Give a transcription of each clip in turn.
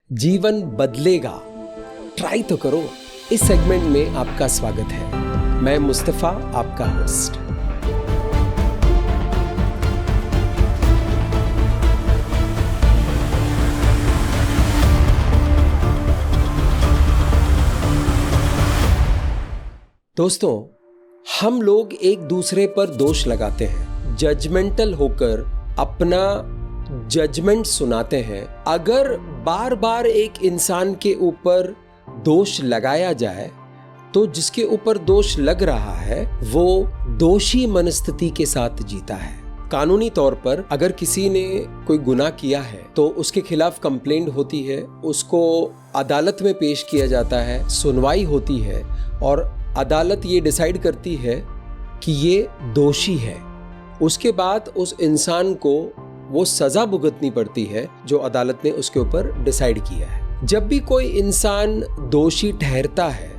जीवन बदलेगा, ट्राई तो करो। इस सेगमेंट में आपका स्वागत है। मैं मुस्तफा, आपका होस्ट। दोस्तों, हम लोग एक दूसरे पर दोष लगाते हैं, जजमेंटल होकर अपना जजमेंट सुनाते हैं। अगर बार बार एक इंसान के ऊपर दोष लगाया जाए तो जिसके ऊपर दोष लग रहा है वो दोषी मनस्थिति के साथ जीता है। कानूनी तौर पर अगर किसी ने कोई गुनाह किया है तो उसके खिलाफ कंप्लेंट होती है, उसको अदालत में पेश किया जाता है, सुनवाई होती है और अदालत ये डिसाइड करती है कि ये दोषी है। उसके बाद उस इंसान को वो सजा भुगतनी पड़ती है जो अदालत ने उसके ऊपर डिसाइड किया है। जब भी कोई इंसान दोषी ठहरता है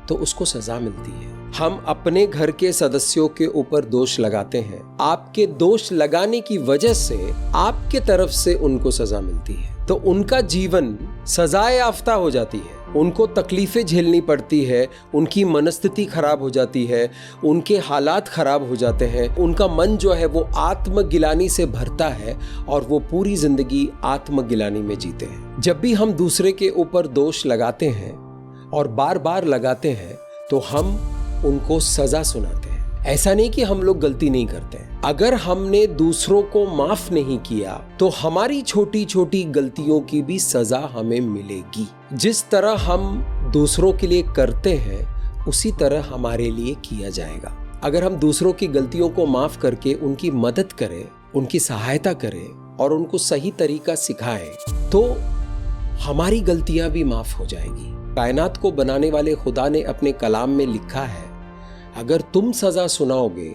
तो उसको सजा मिलती है। हम अपने घर के सदस्यों के ऊपर दोष लगाते हैं, आपके दोष लगाने की वजह से आपके तरफ से उनको सजा मिलती है, तो उनका जीवन सजाए याफ्ता हो जाती है, उनको तकलीफें झेलनी पड़ती है, उनकी मनस्थिति खराब हो जाती है, उनके हालात खराब हो जाते हैं, उनका मन जो है वो आत्मगिलानी से भरता है और वो पूरी जिंदगी आत्मगिलानी में जीते हैं। जब भी हम दूसरे के ऊपर दोष लगाते हैं और बार बार लगाते हैं तो हम उनको सजा सुनाते हैं। ऐसा नहीं कि हम लोग गलती नहीं करते हैं। अगर हमने दूसरों को माफ नहीं किया तो हमारी छोटी छोटी गलतियों की भी सजा हमें मिलेगी। जिस तरह हम दूसरों के लिए करते हैं उसी तरह हमारे लिए किया जाएगा। अगर हम दूसरों की गलतियों को माफ करके उनकी मदद करें, उनकी सहायता करें और उनको सही तरीका सिखाएं तो हमारी गलतियां भी माफ हो जाएगी। कायनात को बनाने वाले खुदा ने अपने कलाम में लिखा है, अगर तुम सजा सुनाओगे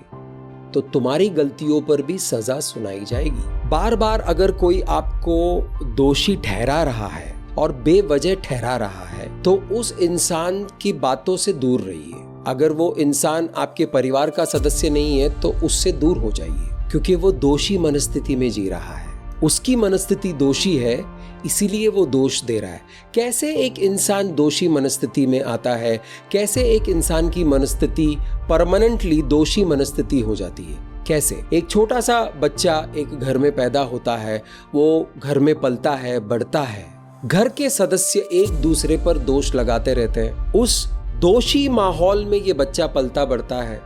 तो तुम्हारी गलतियों पर भी सजा सुनाई जाएगी। बार बार अगर कोई आपको दोषी ठहरा रहा है और बेवजह ठहरा रहा है तो उस इंसान की बातों से दूर रहिए। अगर वो इंसान आपके परिवार का सदस्य नहीं है तो उससे दूर हो जाइए, क्योंकि वो दोषी मनस्थिति में जी रहा है। उसकी मनस्थिति दोषी है, इसीलिए वो दोष दे रहा है। कैसे एक इंसान दोषी मनस्थिति में आता है, कैसे एक इंसान की मनस्थिति परमानेंटली दोषी मनस्थिति हो जाती है? कैसे? एक छोटा सा बच्चा एक घर में पैदा होता है, वो घर में पलता है, बढ़ता है, घर के सदस्य एक दूसरे पर दोष लगाते रहते हैं। उस दोषी माहौल में ये बच्चा पलता बढ़ता है।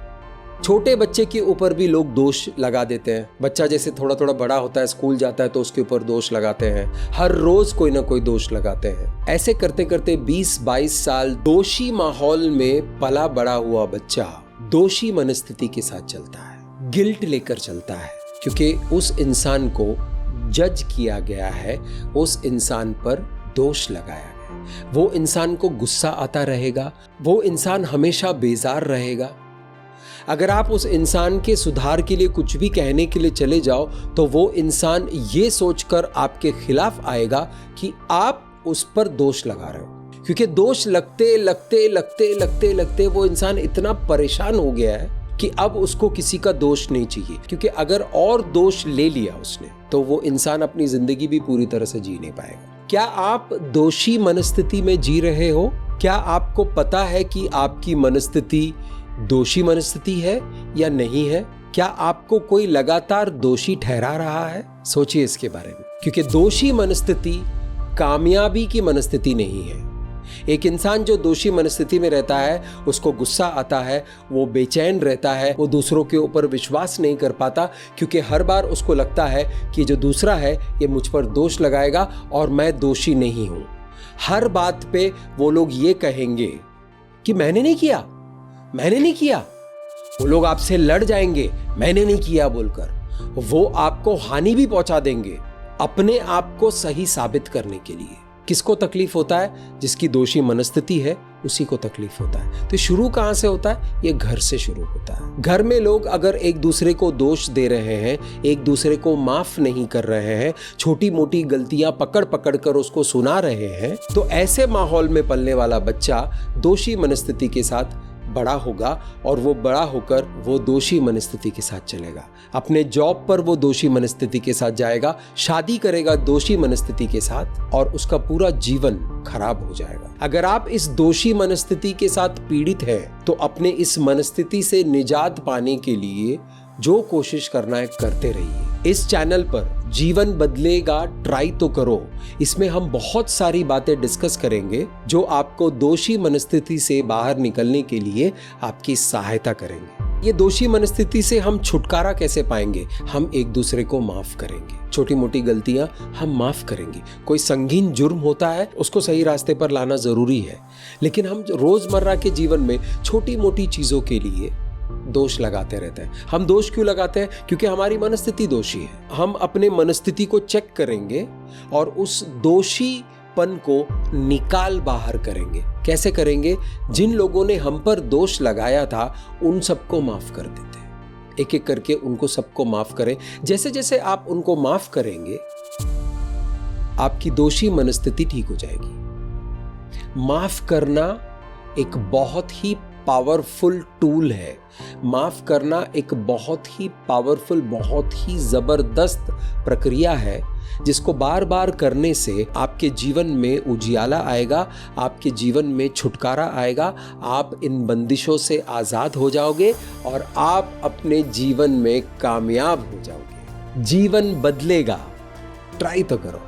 छोटे बच्चे के ऊपर भी लोग दोष लगा देते हैं। बच्चा जैसे थोड़ा थोड़ा बड़ा होता है, स्कूल जाता है तो उसके ऊपर दोष लगाते हैं। हर रोज कोई ना कोई दोष लगाते हैं। ऐसे करते करते 20-22 साल दोषी माहौल में पला बड़ा हुआ बच्चा दोषी मनस्थिति के साथ चलता है, गिल्ट लेकर चलता है, क्योंकि उस इंसान को जज किया गया है, उस इंसान पर दोष लगाया गया। वो इंसान को गुस्सा आता रहेगा, वो इंसान हमेशा बेजार रहेगा। अगर आप उस इंसान के सुधार के लिए कुछ भी कहने के लिए चले जाओ तो वो इंसान ये सोचकर आपके खिलाफ आएगा कि आप उस पर दोष लगा रहे हो, क्योंकि दोष लगते लगते लगते लगते लगते वो इंसान इतना परेशान हो गया है कि अब उसको किसी का दोष नहीं चाहिए, क्योंकि अगर और दोष ले लिया उसने तो वो इंसान अपनी जिंदगी भी पूरी तरह से जी नहीं पाएगा। क्या आप दोषी मनस्थिति में जी रहे हो? क्या आपको पता है कि आपकी मनस्थिति दोषी मनस्थिति है या नहीं है? क्या आपको कोई लगातार दोषी ठहरा रहा है? सोचिए इसके बारे में, क्योंकि दोषी मनस्थिति कामयाबी की मनस्थिति नहीं है। एक इंसान जो दोषी मनस्थिति में रहता है उसको गुस्सा आता है, वो बेचैन रहता है, वो दूसरों के ऊपर विश्वास नहीं कर पाता, क्योंकि हर बार उसको लगता है कि जो दूसरा है ये मुझ पर दोष लगाएगा और मैं दोषी नहीं हूं। हर बात पे वो लोग ये कहेंगे कि मैंने नहीं किया, मैंने नहीं किया। वो लोग आपसे लड़ जाएंगे मैंने नहीं किया बोलकर। वो आपको हानि भी पहुंचा देंगे अपने आप को सही साबित करने के लिए। किसको तकलीफ होता है? जिसकी दोषी मनस्थिति है उसी को तकलीफ होता है। तो शुरू कहां से होता है? ये घर से शुरू होता है। घर में लोग अगर एक दूसरे को दोष दे रहे हैं, एक दूसरे को माफ नहीं कर रहे हैं, छोटी मोटी गलतियां पकड़ पकड़ कर उसको सुना रहे हैं, तो ऐसे माहौल में पलने वाला बच्चा दोषी मनस्थिति के साथ बड़ा होगा और वो बड़ा होकर वो दोषी मनस्थिति के साथ चलेगा। अपने जॉब पर वो दोषी मनस्थिति के साथ जाएगा, शादी करेगा दोषी मनस्थिति के साथ और उसका पूरा जीवन खराब हो जाएगा। अगर आप इस दोषी मनस्थिति के साथ पीड़ित हैं तो अपने इस मनस्थिति से निजात पाने के लिए जो कोशिश करना है करते रहिए। इस चैनल पर जीवन बदलेगा ट्राई तो करो, इसमें हम बहुत सारी बातें डिस्कस करेंगे जो आपको दोषी मनस्थिति से बाहर निकलने के लिए आपकी सहायता करेंगे। ये दोषी मनस्थिति से हम छुटकारा कैसे पाएंगे? हम एक दूसरे को माफ करेंगे, छोटी मोटी गलतियां हम माफ करेंगे। कोई संगीन जुर्म होता है उसको सही रास्ते पर लाना जरूरी है, लेकिन हम रोजमर्रा के जीवन में छोटी मोटी चीजों के लिए दोष लगाते रहते हैं। हम दोष क्यों लगाते हैं? क्योंकि हमारी मनस्थिति दोषी है। हम अपने मनस्थिति को चेक करेंगे और उस दोषीपन को निकाल बाहर करेंगे। कैसे करेंगे? जिन लोगों ने हम पर दोष लगाया था उन सबको माफ कर देते, एक एक करके उनको सबको माफ करें। जैसे जैसे आप उनको माफ करेंगे आपकी दोषी मनस्थिति ठीक हो जाएगी। माफ करना एक बहुत ही पावरफुल टूल है। माफ करना एक बहुत ही पावरफुल, बहुत ही जबरदस्त प्रक्रिया है जिसको बार बार करने से आपके जीवन में उजियाला आएगा, आपके जीवन में छुटकारा आएगा। आप इन बंदिशों से आजाद हो जाओगे और आप अपने जीवन में कामयाब हो जाओगे। जीवन बदलेगा, ट्राई तो करो।